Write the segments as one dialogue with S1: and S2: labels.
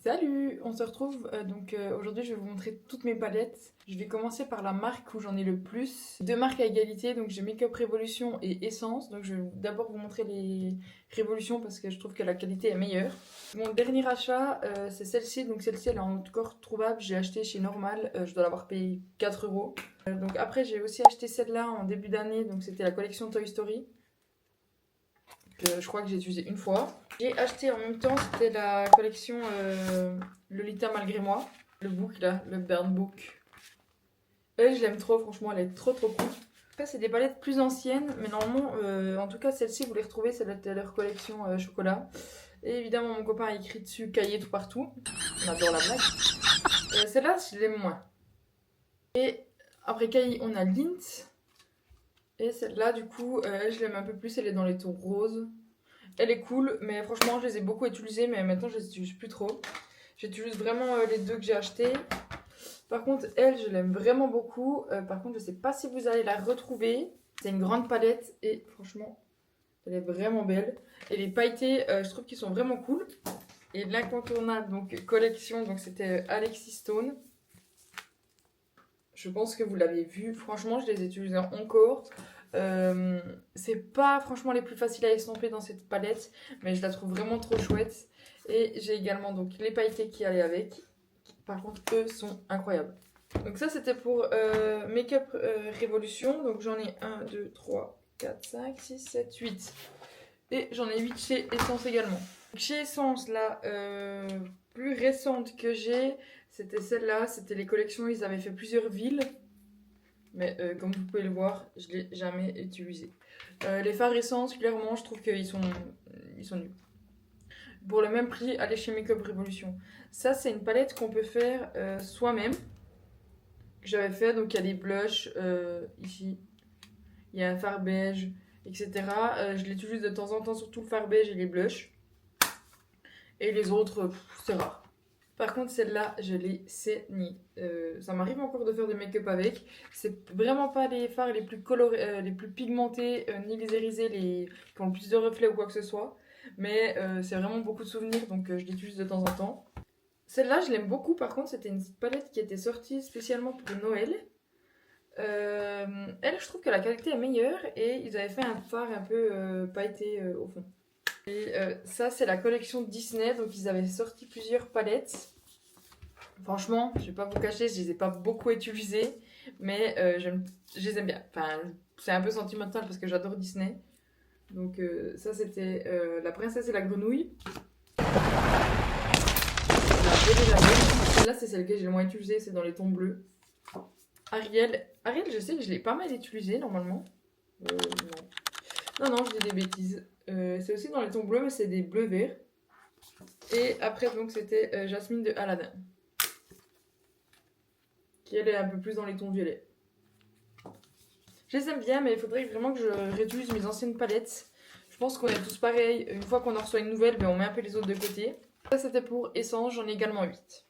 S1: Salut, on se retrouve aujourd'hui je vais vous montrer toutes mes palettes. Je vais commencer par la marque où j'en ai le plus. Deux marques à égalité, donc j'ai Makeup Revolution et Essence. Donc je vais d'abord vous montrer les Révolutions parce que je trouve que la qualité est meilleure. Mon dernier achat c'est celle-ci, donc celle-ci elle est encore trouvable. J'ai acheté chez Normal, je dois l'avoir payé 4 euros. Donc après j'ai aussi acheté celle-là en début d'année, donc c'était la collection Toy Story. Je crois que j'ai utilisé une fois. J'ai acheté en même temps, c'était la collection Lolita malgré moi. Le book là, le Burn Book. Elle, je l'aime trop, franchement, elle est trop cool. Après, c'est des palettes plus anciennes, mais normalement, en tout cas, celle-ci, vous les retrouvez, c'est leur collection chocolat. Et évidemment, mon copain a écrit dessus cahier tout partout. On adore la blague. Celle-là, je l'aime moins. Et après cahier, on a Lint. Et celle-là, du coup, je l'aime un peu plus, elle est dans les tons roses. Elle est cool, mais franchement, je les ai beaucoup utilisées, mais maintenant, je les utilise plus trop. J'utilise vraiment les deux que j'ai achetés. Par contre, elle, je l'aime vraiment beaucoup. Par contre, je sais pas si vous allez la retrouver. C'est une grande palette et franchement, elle est vraiment belle. Et les pailletés, je trouve qu'ils sont vraiment cool. Et l'incontournable, donc collection, donc c'était Alexis Stone. Je pense que vous l'avez vu. Franchement, je les ai utilisées encore. C'est pas franchement les plus faciles à estomper dans cette palette, mais je la trouve vraiment trop chouette. Et j'ai également donc les pailletés qui allaient avec. Par contre, eux sont incroyables. Donc ça, c'était pour Makeup Revolution. Donc j'en ai 1, 2, 3, 4, 5, 6, 7, 8. Et j'en ai 8 chez Essence également. Chez Essence, la plus récente que j'ai, c'était celle-là. C'était les collections, ils avaient fait plusieurs villes. Mais comme vous pouvez le voir, je ne l'ai jamais utilisé. Les fards Essence, clairement, je trouve qu'ils sont nuls. Pour le même prix, allez chez Makeup Revolution. Ça, c'est une palette qu'on peut faire soi-même. Que j'avais fait, donc il y a des blushs ici. Il y a un fard beige, etc. Je l'utilise de temps en temps, surtout le fard beige et les blushs. Et les autres, c'est rare. Par contre, celle-là, je l'ai saignée. Ça m'arrive encore de faire du make-up avec. C'est vraiment pas les fards les plus colorés, les plus pigmentés, ni les irisés, qui ont plus de reflets ou quoi que ce soit. Mais c'est vraiment beaucoup de souvenirs, donc je l'utilise de temps en temps. Celle-là, je l'aime beaucoup. Par contre, c'était une palette qui était sortie spécialement pour Noël. Elle, je trouve que la qualité est meilleure et ils avaient fait un fard un peu pailleté au fond. Et ça, c'est la collection Disney, donc ils avaient sorti plusieurs palettes. Franchement, je vais pas vous cacher, je les ai pas beaucoup utilisées, mais je les aime bien. Enfin, c'est un peu sentimental parce que j'adore Disney. Donc ça, c'était La princesse et la grenouille. Celle-là, c'est celle que j'ai le moins utilisée, c'est dans les tons bleus. Ariel, je sais que je l'ai pas mal utilisé normalement. Non, je dis des bêtises. C'est aussi dans les tons bleus, mais c'est des bleus verts. Et après, donc, c'était Jasmine de Aladdin. Qui, elle, est un peu plus dans les tons violets. Je les aime bien, mais il faudrait vraiment que je réutilise mes anciennes palettes. Je pense qu'on est tous pareils. Une fois qu'on en reçoit une nouvelle, ben, on met un peu les autres de côté. Ça, c'était pour Essence, j'en ai également 8.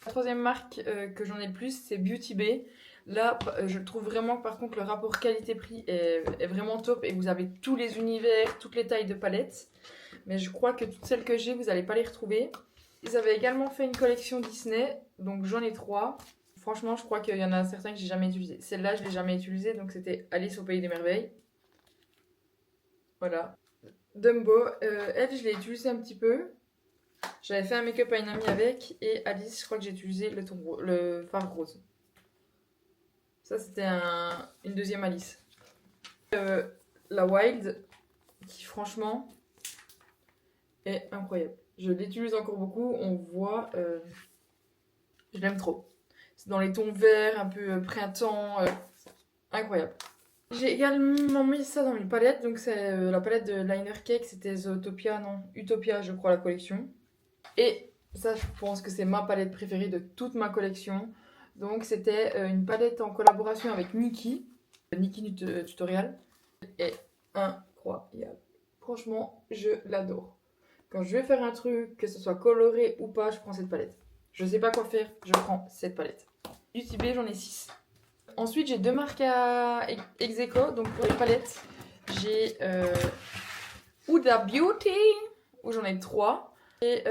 S1: La troisième marque que j'en ai le plus, c'est Beauty Bay. Là, je trouve vraiment que par contre le rapport qualité-prix est vraiment top et vous avez tous les univers, toutes les tailles de palettes. Mais je crois que toutes celles que j'ai, vous n'allez pas les retrouver. Ils avaient également fait une collection Disney, donc j'en ai 3. Franchement, je crois qu'il y en a certains que j'ai jamais utilisés. Celle-là, je l'ai jamais utilisée, donc c'était Alice au Pays des Merveilles. Voilà. Dumbo, elle, je l'ai utilisée un petit peu. J'avais fait un make-up à une amie avec. Et Alice, je crois que j'ai utilisé le fard rose. Ça, c'était une deuxième Alice. La Wild, qui franchement est incroyable. Je l'utilise encore beaucoup. On voit, je l'aime trop. C'est dans les tons verts, un peu printemps, incroyable. J'ai également mis ça dans mes palettes. Donc c'est la palette de Liner Cake, c'était Zootopia, non, Utopia, je crois, la collection. Et ça, je pense que c'est ma palette préférée de toute ma collection. Donc c'était une palette en collaboration avec Nikki. Nikki Tutorial. Elle est incroyable. Franchement, je l'adore. Quand je vais faire un truc, que ce soit coloré ou pas, je prends cette palette. Je sais pas quoi faire, je prends cette palette. UTB, j'en ai 6. Ensuite, j'ai deux marques à ex-aequo. Donc pour les palettes, j'ai Huda Beauty, où j'en ai 3. Et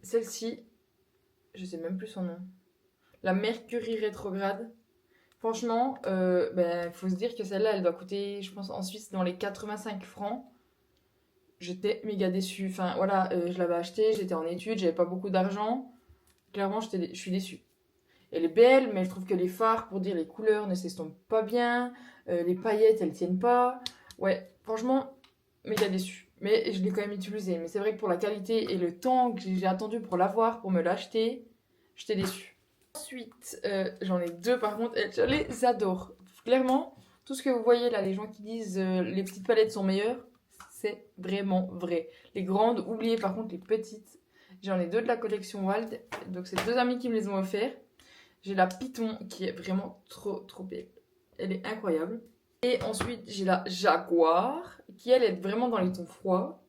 S1: celle-ci, Je sais même plus son nom. La Mercury rétrograde. Franchement, faut se dire que celle-là, elle doit coûter, je pense, en Suisse, dans les 85 francs. J'étais méga déçue. Enfin, voilà, je l'avais acheté, j'étais en études, j'avais pas beaucoup d'argent. Clairement, je suis déçue. Elle est belle, mais je trouve que les fards, pour dire les couleurs, ne s'estompent pas bien. Les paillettes, elles tiennent pas. Ouais, franchement, méga déçue. Mais je l'ai quand même utilisée. Mais c'est vrai que pour la qualité et le temps que j'ai attendu pour l'avoir, pour me l'acheter, j'étais déçue. Ensuite, j'en ai deux par contre, et je les adore. Clairement, tout ce que vous voyez là, les gens qui disent les petites palettes sont meilleures, c'est vraiment vrai. Les grandes, oubliez par contre les petites. J'en ai deux de la collection Wild, donc c'est deux amis qui me les ont offerts. J'ai la Python qui est vraiment trop belle. Elle est incroyable. Et ensuite, j'ai la Jaguar qui elle est vraiment dans les tons froids.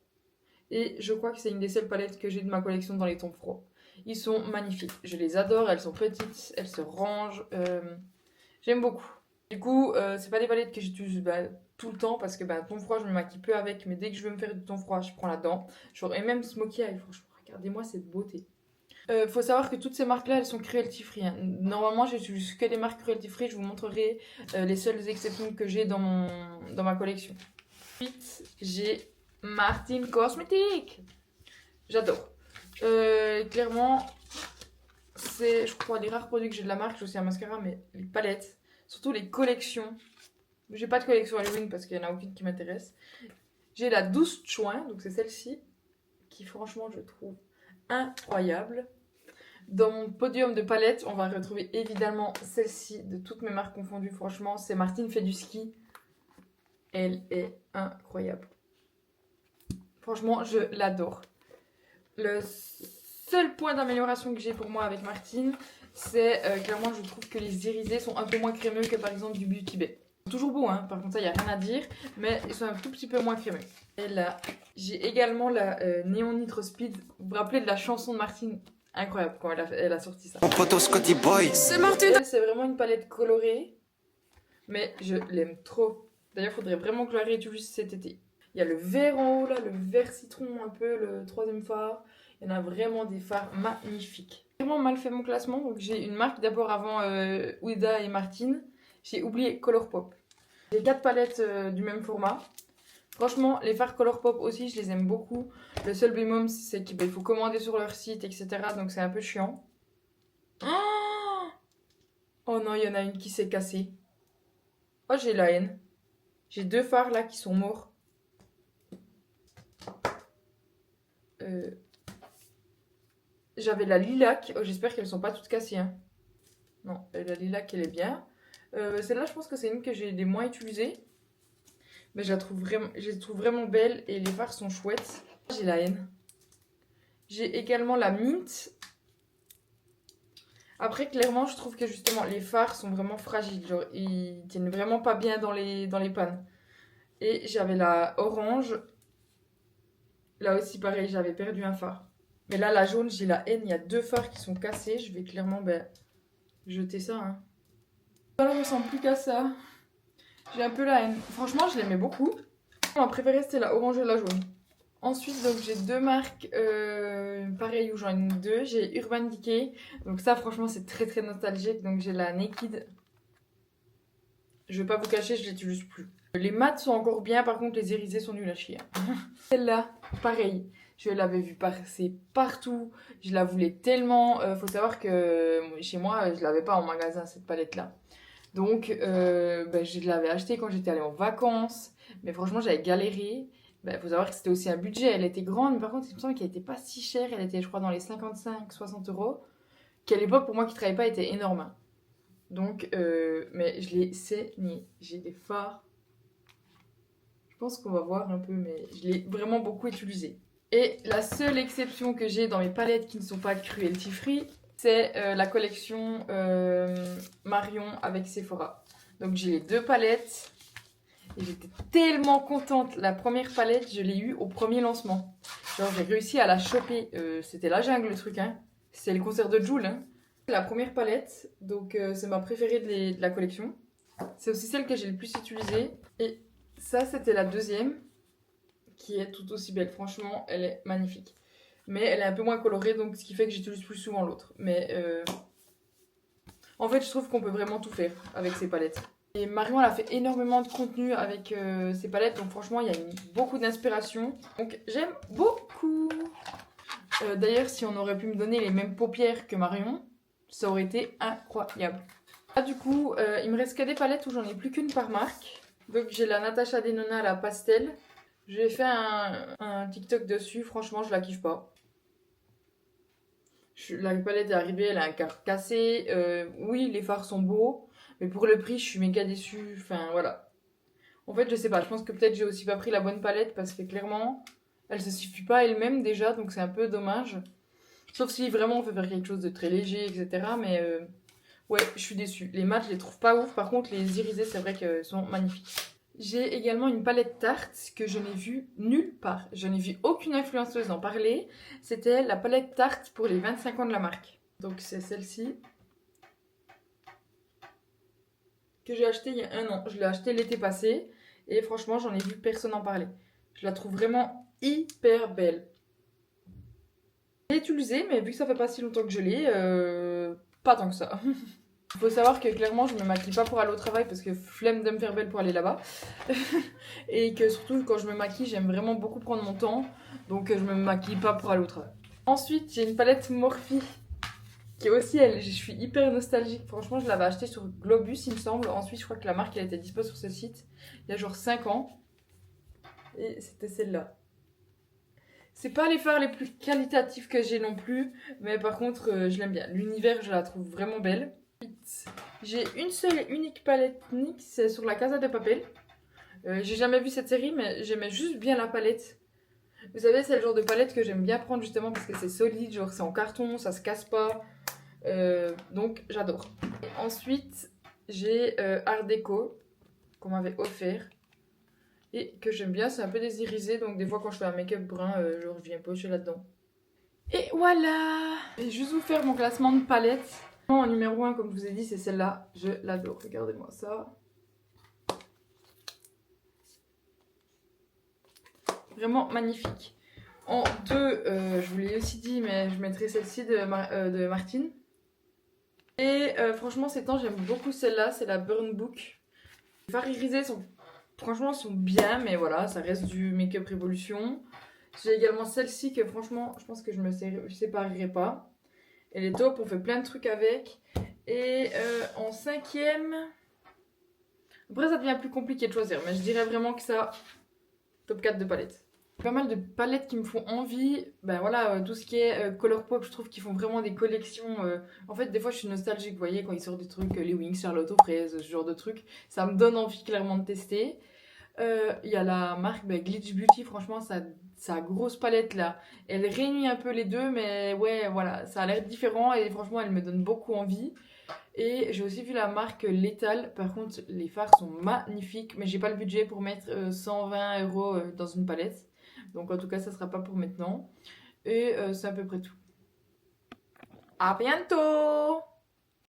S1: Et je crois que c'est une des seules palettes que j'ai de ma collection dans les tons froids. Ils sont magnifiques. Je les adore. Elles sont petites. Elles se rangent. J'aime beaucoup. Du coup, c'est pas des palettes que j'utilise tout le temps parce que ton froid, je me maquille peu avec. Mais dès que je veux me faire du ton froid, je prends là-dedans. Et même Smoky Eye. Franchement, regardez-moi cette beauté. Faut savoir que toutes ces marques-là, elles sont cruelty free. Hein. Normalement, j'utilise que des marques cruelty free. Je vous montrerai les seules exceptions que j'ai dans ma collection. Ensuite, j'ai Martin Cosmetics. J'adore. Clairement, c'est, je crois, les rares produits que j'ai de la marque. J'ai aussi un mascara, mais les palettes, surtout les collections. J'ai pas de collection Halloween parce qu'il n'y en a aucune qui m'intéresse. J'ai la douce chouin, donc c'est celle-ci, qui franchement, je trouve incroyable. Dans mon podium de palettes, on va retrouver évidemment celle-ci de toutes mes marques confondues. Franchement, c'est Martine fait du ski. Elle est incroyable. Franchement, je l'adore. Le seul point d'amélioration que j'ai pour moi avec Martine, c'est clairement, je trouve que les irisés sont un peu moins crémeux que par exemple du Beauty Bay. Toujours beau, hein, par contre, ça, il n'y a rien à dire, mais ils sont un tout petit peu moins crémeux. Et là, j'ai également la Neon Nitro Speed. Vous vous rappelez de la chanson de Martine? Incroyable quand elle a sorti ça.
S2: Mon poteau Scotty Boy.
S1: C'est Martine. C'est vraiment une palette colorée, mais je l'aime trop. D'ailleurs, il faudrait vraiment que je la réutilise cet été. Il y a le vert en haut là, le vert citron un peu, le troisième phare. Il y en a vraiment des fards magnifiques. J'ai vraiment mal fait mon classement, donc j'ai une marque d'abord avant Ouida et Martine. J'ai oublié Colourpop. J'ai 4 palettes du même format. Franchement, les fards Colourpop aussi, je les aime beaucoup. Le seul bémol, c'est qu'il faut commander sur leur site, etc. Donc c'est un peu chiant. Oh non, il y en a une qui s'est cassée. Oh, j'ai la haine. J'ai deux fards là qui sont morts. J'avais la lilac. Oh, j'espère qu'elles sont pas toutes cassées. Hein. Non, la lilac, elle est bien. Celle-là, je pense que c'est une que j'ai les moins utilisées. Mais je les trouve vraiment belle et les fards sont chouettes. J'ai la haine. J'ai également la mint. Après, clairement, je trouve que justement, les fards sont vraiment fragiles. Genre, ils tiennent vraiment pas bien dans les pannes. Et j'avais la orange. Là aussi, pareil, j'avais perdu un phare. Mais là, la jaune, j'ai la haine. Il y a deux fards qui sont cassés. Je vais clairement jeter ça. Hein. Ça ne ressemble plus qu'à ça. J'ai un peu la haine. Franchement, je l'aimais beaucoup. Ma préférée, c'était la orange et la jaune. Ensuite, donc j'ai deux marques pareilles où j'en ai deux. J'ai Urban Decay. Donc ça, franchement, c'est très nostalgique. Donc j'ai la Naked. Je vais pas vous cacher, je l'utilise plus. Les mats sont encore bien, par contre les irisés sont nuls à chier. Celle-là, pareil. Je l'avais vue passer partout. Je la voulais tellement. Faut savoir que chez moi, je l'avais pas en magasin, cette palette-là. Donc, je l'avais achetée quand j'étais allée en vacances. Mais franchement, j'avais galéré. Faut savoir que c'était aussi un budget. Elle était grande, mais par contre, il me semble qu'elle n'était pas si chère. Elle était, je crois, dans les 55-60 euros. Qui à l'époque, pour moi qui ne travaillais pas, était énorme. Hein. Donc, mais je l'ai saigné. J'ai des fards. Je pense qu'on va voir un peu, mais je l'ai vraiment beaucoup utilisé. Et la seule exception que j'ai dans mes palettes qui ne sont pas cruelty free, c'est la collection Marion avec Sephora. Donc j'ai les deux palettes. Et j'étais tellement contente. La première palette, je l'ai eue au premier lancement. Genre j'ai réussi à la choper. C'était la jungle le truc, hein. C'est le concert de Jul, hein. La première palette, donc c'est ma préférée de la collection. C'est aussi celle que j'ai le plus utilisée. Et ça, c'était la deuxième, qui est tout aussi belle. Franchement, elle est magnifique. mais elle est un peu moins colorée, donc ce qui fait que j'utilise plus souvent l'autre. Mais en fait, je trouve qu'on peut vraiment tout faire avec ces palettes. Et Marion, elle a fait énormément de contenu avec ces palettes, donc franchement, il y a beaucoup d'inspiration. Donc j'aime beaucoup. D'ailleurs, si on aurait pu me donner les mêmes paupières que Marion, ça aurait été incroyable. Là, du coup, il me reste que des palettes où j'en ai plus qu'une par marque. Donc j'ai la Natasha Denona, la pastel. J'ai fait un TikTok dessus, franchement, je la kiffe pas. La palette est arrivée, elle a un quart cassé. Oui, les fards sont beaux, mais pour le prix, je suis méga déçue. Enfin, voilà. En fait, je sais pas, je pense que peut-être j'ai aussi pas pris la bonne palette parce que clairement, elle se suffit pas elle-même déjà, donc c'est un peu dommage. Sauf si vraiment on veut faire quelque chose de très léger, etc. Mais ouais, je suis déçue. Les mats, je les trouve pas ouf. Par contre, les irisés, c'est vrai qu'elles sont magnifiques. J'ai également une palette Tarte que je n'ai vue nulle part. Je n'ai vu aucune influenceuse en parler. C'était la palette Tarte pour les 25 ans de la marque. Donc c'est celle-ci que j'ai achetée il y a un an. Je l'ai achetée l'été passé et franchement, j'en ai vu personne en parler. Je la trouve vraiment hyper belle. Je l'ai utilisée, mais vu que ça fait pas si longtemps que je l'ai, pas tant que ça. Il faut savoir que clairement je me maquille pas pour aller au travail parce que flemme de me faire belle pour aller là-bas. Et que surtout quand je me maquille j'aime vraiment beaucoup prendre mon temps. Donc je me maquille pas pour aller au travail. Ensuite j'ai une palette Morphe qui est aussi elle, je suis hyper nostalgique. Franchement je l'avais achetée sur Globus il me semble. Ensuite je crois que la marque elle était dispo sur ce site il y a genre 5 ans. Et c'était celle-là. C'est pas les fards les plus qualitatifs que j'ai non plus. Mais par contre je l'aime bien. L'univers je la trouve vraiment belle. J'ai une seule et unique palette NYX, c'est sur la Casa de Papel. J'ai jamais vu cette série, mais j'aimais juste bien la palette. Vous savez, c'est le genre de palette que j'aime bien prendre justement parce que c'est solide, genre c'est en carton, ça se casse pas. Donc j'adore. Ensuite, j'ai Art Déco qu'on m'avait offert et que j'aime bien, c'est un peu des irisés, donc des fois quand je fais un make-up brun, je reviens pocher là-dedans. Et voilà! Je vais juste vous faire mon classement de palettes. En numéro 1, comme je vous ai dit, c'est celle-là. Je l'adore. Regardez-moi ça. Vraiment magnifique. En 2, je vous l'ai aussi dit, mais je mettrai celle-ci de Martine. Et franchement, ces temps, j'aime beaucoup celle-là. C'est la Burn Book. Les fards irisés franchement, sont bien, mais voilà, ça reste du Make-up Révolution. J'ai également celle-ci que franchement, je pense que je me séparerai pas. Elle est top, on fait plein de trucs avec. Et en 5e... Après, ça devient plus compliqué de choisir, mais je dirais vraiment que ça, top 4 de palettes. Pas mal de palettes qui me font envie. Ben voilà, tout ce qui est Colourpop, je trouve qu'ils font vraiment des collections. En fait, des fois, je suis nostalgique, vous voyez, quand ils sortent des trucs, les Wings, Charlotte aux fraises, ce genre de trucs. Ça me donne envie clairement de tester. Il y a la marque Glitch Beauty, franchement, sa grosse palette là. Elle réunit un peu les deux, mais ouais, voilà, ça a l'air différent et franchement, elle me donne beaucoup envie. Et j'ai aussi vu la marque Lethal. Par contre, les fards sont magnifiques, mais j'ai pas le budget pour mettre 120 € dans une palette. Donc en tout cas, ça sera pas pour maintenant. Et c'est à peu près tout. À bientôt!